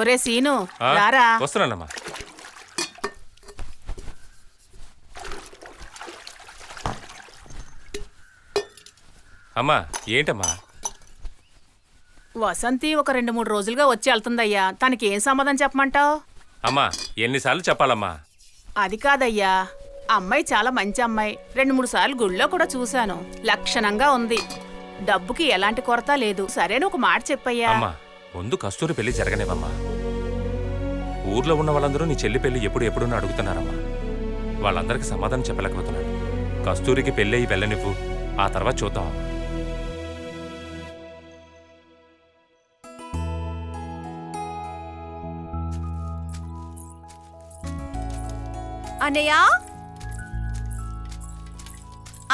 ఒరే సీను రారా. వస్తున్నానమ్మా. అమ్మా ఏంటమ్మా? వసంతి ఒక 2-3 రోజులుగా వచ్చి వెళ్తుందయ్యా. తనకి ఏం సమాధానం చెప్పమంటావు? అమ్మా ఎన్నిసార్లు చెప్పాలమ్మా? అది కాదయ్యా, అమ్మాయి చాలా మంచి అమ్మాయి. 2-3 సార్లు గుళ్ళో కూడా చూశాను. లక్షణంగా ఉంది. డబ్బుకి ఎలాంటి కొరత లేదు. సరేను, ఒక మాట చెప్పయ్యా. అమ్మా ముందు కస్తూరి పెళ్లి జరగనివమ్మా. ఊర్లో ఉన్న వాళ్ళందరూ నీ చెల్లి పెళ్లి ఎప్పుడు అడుగుతున్నారమ్మా. వాళ్ళందరికీ సమాధానం చెప్పలేకపోతున్నాడు. కస్తూరికి పెళ్ళి అయ్యి వెళ్ళనివ్వు, ఆ తర్వాత చూద్దామమ్మా. అన్నయ్య,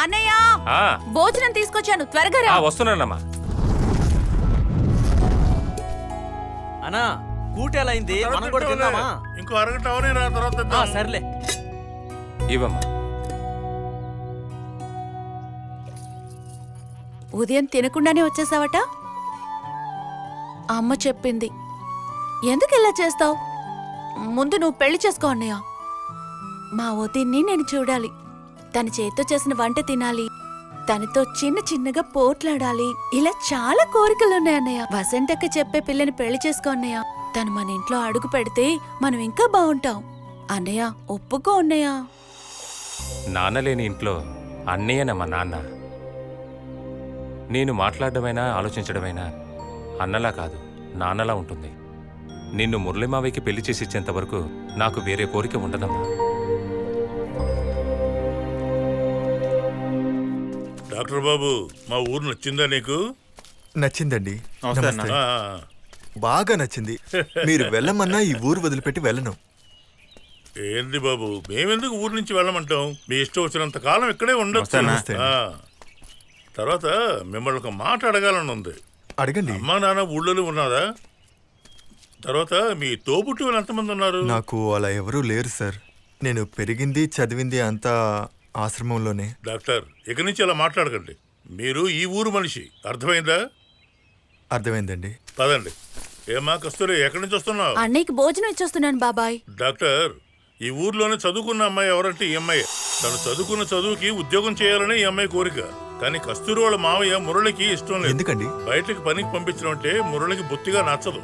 అన్నయ్య, భోజనం తీసుకొచ్చాను, త్వరగా రా. వస్తున్నానమ్మా. అన్నా కూట ఎలా అయింది? మనం కూడా తిందామా? ఇంకో అరగంట అవనే రా, తర్వాత సర్లే. ఇవ్వమ్మా. ఉదయం తినకుండానే వచ్చేసావట? అమ్మ చెప్పింది. ఎందుకు ఇలా చేస్తావు? ముందు నువ్వు పెళ్లి చేసుకో అన్నయ్య. మా వదిన్ని నేను చూడాలి. తన చేత్తో చేసిన వంట తినాలి. తనతో చిన్నగా పోట్లాడాలి. ఇలా చాలా కోరికలున్నాయన్నయ్య. వసంతక్క చెప్పే పిల్లని పెళ్లి చేసుకో అన్నయ్య. తను మన ఇంట్లో అడుగు పెడితే మనం ఇంకా బాగుంటాం. అన్నయ్య ఒప్పుకో అన్నయ్య. నాన్న లేని ఇంట్లో అన్నయ్యనమ్మా నాన్న. నేను మాట్లాడడమైనా ఆలోచించడమైనా అన్నలా కాదు, నాన్నలా ఉంటుంది. నిన్ను మురళిమావయ్యకి పెళ్లి చేసి ఇచ్చేంత వరకు నాకు వేరే కోరిక ఉండదమ్మా. డాక్టర్ బాబు, మా ఊరు నచ్చిందా నీకు? నచ్చిందండి. బాగా నచ్చింది. మీరు వెళ్ళమన్నా ఈ ఊరు వదిలిపెట్టి వెళ్ళను. ఏంది బాబు, మేమెందుకు ఊరు నుంచి వెళ్ళమంటాం? మీ ఇష్టం వచ్చినంత కాలం ఇక్కడే ఉండొచ్చు. తర్వాత మిమ్మల్ని ఒక మాట అడగాలని ఉంది. అడగండి. అమ్మా నాన్న ఊళ్ళో ఉన్నారా? తర్వాత మీ తోబుట్టువులు ఎంతమంది ఉన్నారు? నాకు అలా ఎవరూ లేరు సార్. నేను పెరిగింది చదివింది అంతా ఆశ్రమంలోనే. డాక్టర్, ఇక నుంచి అలా మాట్లాడకండి. మీరు ఈ ఊరు మనిషి, అర్థమైందా? అర్థమైందండి. పదండి. ఏమా కస్తూరి, ఎక్కడి నుంచి వస్తున్నావు? అన్నయ్యకి భోజనం ఇచ్చొస్తున్నాను బాబాయ్. డాక్టర్, ఈ ఊర్లోనే చదువుకున్న అమ్మాయి ఎవరంటే ఈ అమ్మాయి. తను చదువుకున్న చదువుకి ఉద్యోగం చేయాలని ఈ అమ్మాయి కోరిక. కానీ కస్తూరి వాళ్ళ మావయ్య మురళికి ఇష్టం లేదు. ఎందుకండి? బయటకి పనికి పంపించడం అంటే మురళికి బొత్తిగా నచ్చదు.